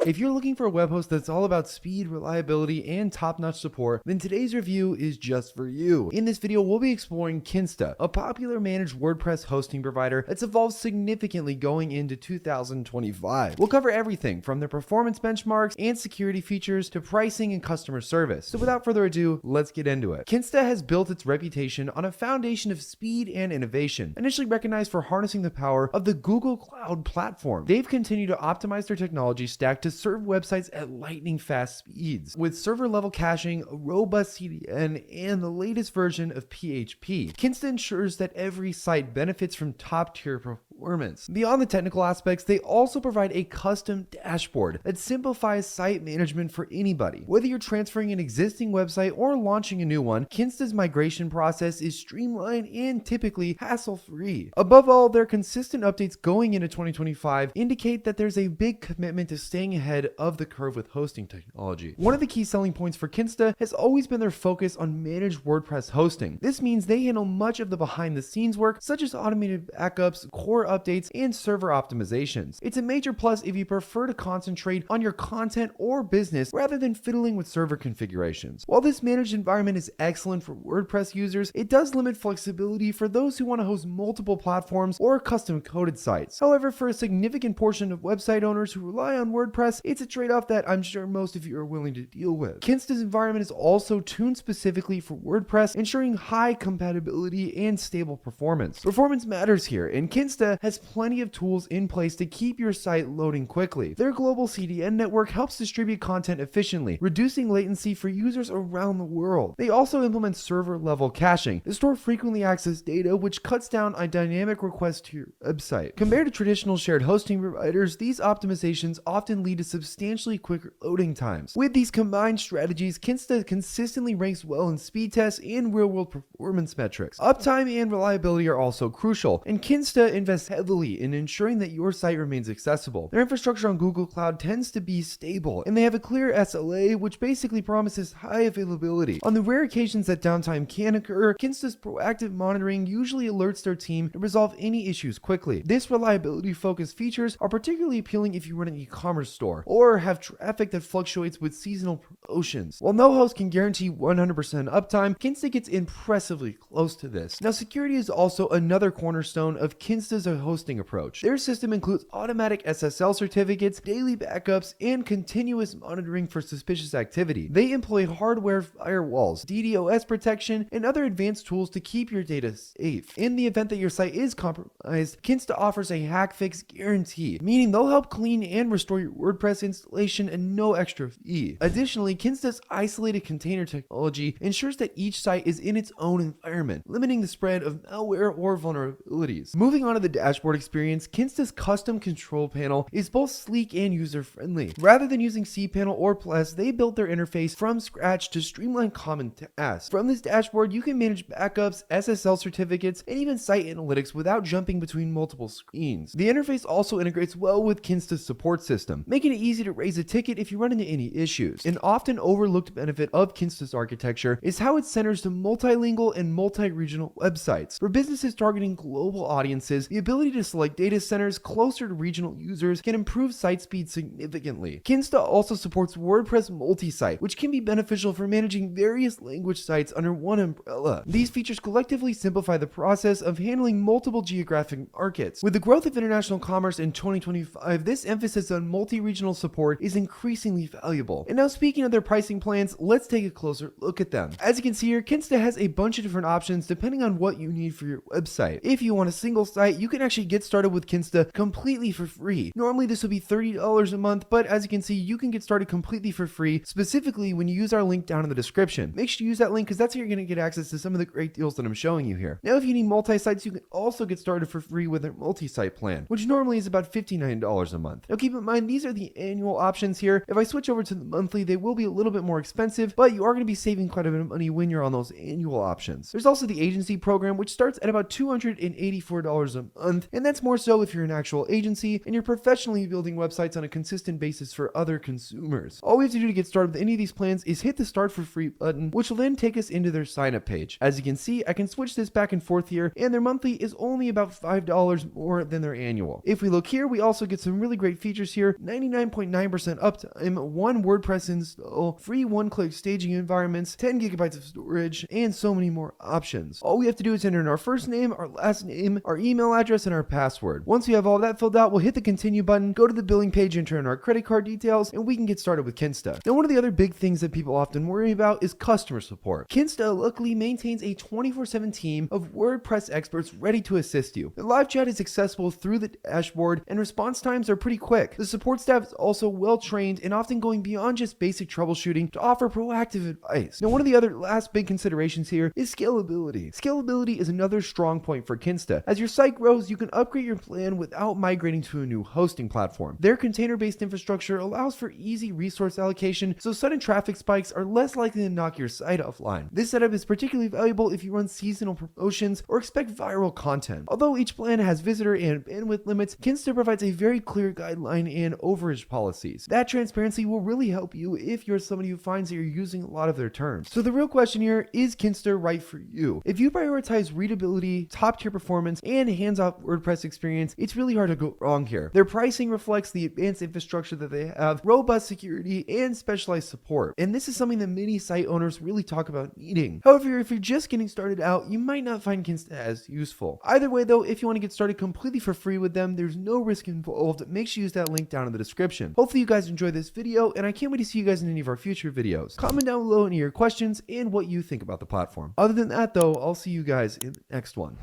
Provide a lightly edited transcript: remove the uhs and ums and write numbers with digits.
If you're looking for a web host that's all about speed, reliability, and top-notch support, then today's review is just for you. In this video, we'll be exploring Kinsta, a popular managed WordPress hosting provider that's evolved significantly going into 2025. We'll cover everything from their performance benchmarks and security features to pricing and customer service. So without further ado, let's get into it. Kinsta has built its reputation on a foundation of speed and innovation, initially recognized for harnessing the power of the Google Cloud platform. They've continued to optimize their technology stack to serve websites at lightning fast speeds, with server level caching, a robust CDN, and the latest version of PHP. Kinsta ensures that every site benefits from top tier performance. Beyond the technical aspects, they also provide a custom dashboard that simplifies site management for anybody. Whether you're transferring an existing website or launching a new one, Kinsta's migration process is streamlined and typically hassle-free. Above all, their consistent updates going into 2025 indicate that there's a big commitment to staying ahead of the curve with hosting technology. One of the key selling points for Kinsta has always been their focus on managed WordPress hosting. This means they handle much of the behind-the-scenes work, such as automated backups, core updates, and server optimizations. It's a major plus if you prefer to concentrate on your content or business rather than fiddling with server configurations. While this managed environment is excellent for WordPress users, it does limit flexibility for those who want to host multiple platforms or custom-coded sites. However, for a significant portion of website owners who rely on WordPress, it's a trade-off that I'm sure most of you are willing to deal with. Kinsta's environment is also tuned specifically for WordPress, ensuring high compatibility and stable performance. Performance matters here, and Kinsta has plenty of tools in place to keep your site loading quickly. Their global CDN network helps distribute content efficiently, reducing latency for users around the world. They also implement server-level caching to store frequently accessed data, which cuts down on dynamic requests to your website. Compared to traditional shared hosting providers, these optimizations often lead to substantially quicker loading times. With these combined strategies, Kinsta consistently ranks well in speed tests and real-world performance metrics. Uptime and reliability are also crucial, and Kinsta invests heavily in ensuring that your site remains accessible. Their infrastructure on Google Cloud tends to be stable, and they have a clear SLA, which basically promises high availability. On the rare occasions that downtime can occur, Kinsta's proactive monitoring usually alerts their team to resolve any issues quickly. This reliability-focused features are particularly appealing if you run an e-commerce store or have traffic that fluctuates with seasonal promotions. While no host can guarantee 100% uptime, Kinsta gets impressively close to this. Now, security is also another cornerstone of Kinsta's hosting approach. Their system includes automatic SSL certificates, daily backups, and continuous monitoring for suspicious activity. They employ hardware firewalls, DDoS protection, and other advanced tools to keep your data safe. In the event that your site is compromised, Kinsta offers a hack fix guarantee, meaning they'll help clean and restore your WordPress installation at no extra fee. Additionally, Kinsta's isolated container technology ensures that each site is in its own environment, limiting the spread of malware or vulnerabilities. Moving on to the dashboard experience, Kinsta's custom control panel is both sleek and user-friendly. Rather than using cPanel or Plus, they built their interface from scratch to streamline common tasks. From this dashboard, you can manage backups, SSL certificates, and even site analytics without jumping between multiple screens. The interface also integrates well with Kinsta's support system, making it easy to raise a ticket if you run into any issues. An often overlooked benefit of Kinsta's architecture is how it centers to multilingual and multi-regional websites. For businesses targeting global audiences, the ability to select data centers closer to regional users can improve site speed significantly. Kinsta also supports WordPress multi-site, which can be beneficial for managing various language sites under one umbrella. These features collectively simplify the process of handling multiple geographic markets. With the growth of international commerce in 2025, this emphasis on multi-regional support is increasingly valuable. And now, speaking of their pricing plans, let's take a closer look at them. As you can see here, Kinsta has a bunch of different options depending on what you need for your website. If you want a single site, you can actually get started with Kinsta completely for free. Normally this would be $30 a month, but as you can see, you can get started completely for free, specifically when you use our link down in the description. Make sure to use that link because that's how you're going to get access to some of the great deals that I'm showing you here. Now, if you need multi-sites, you can also get started for free with their multi-site plan, which normally is about $59 a month. Now, keep in mind, these are the annual options here. If I switch over to the monthly, they will be a little bit more expensive, but you are going to be saving quite a bit of money when you're on those annual options. There's also the agency program, which starts at about $284 a month. month, and that's more so if you're an actual agency and you're professionally building websites on a consistent basis for other consumers. All we have to do to get started with any of these plans is hit the start for free button, which will then take us into their sign up page. As you can see, I can switch this back and forth here, and their monthly is only about $5 more than their annual. If we look here, we also get some really great features here: 99.9% uptime, 1 WordPress install, free one-click staging environments, 10 gigabytes of storage, and so many more options. All we have to do is enter in our first name, our last name, our email address, and our password. Once we have all that filled out, we'll hit the continue button, go to the billing page, enter in our credit card details, and we can get started with Kinsta. Now, one of the other big things that people often worry about is customer support. Kinsta luckily maintains a 24/7 team of WordPress experts ready to assist you. The live chat is accessible through the dashboard, and response times are pretty quick. The support staff is also well trained and often going beyond just basic troubleshooting to offer proactive advice. Now, one of the other last big considerations here is scalability. Scalability is another strong point for Kinsta. As your site grows, you can upgrade your plan without migrating to a new hosting platform. Their container-based infrastructure allows for easy resource allocation, so sudden traffic spikes are less likely to knock your site offline. This setup is particularly valuable if you run seasonal promotions or expect viral content. Although each plan has visitor and bandwidth limits, Kinsta provides a very clear guideline and overage policies. That transparency will really help you if you're somebody who finds that you're using a lot of their terms. So the real question here is Kinsta right for you? If you prioritize readability, top-tier performance, and hands-off WordPress experience, it's really hard to go wrong here. Their pricing reflects the advanced infrastructure that they have, robust security, and specialized support. And this is something that many site owners really talk about needing. However, if you're just getting started out, you might not find Kinsta as useful. Either way though, if you want to get started completely for free with them, there's no risk involved. Make sure you use that link down in the description. Hopefully you guys enjoyed this video, and I can't wait to see you guys in any of our future videos. Comment down below any of your questions and what you think about the platform. Other than that though, I'll see you guys in the next one.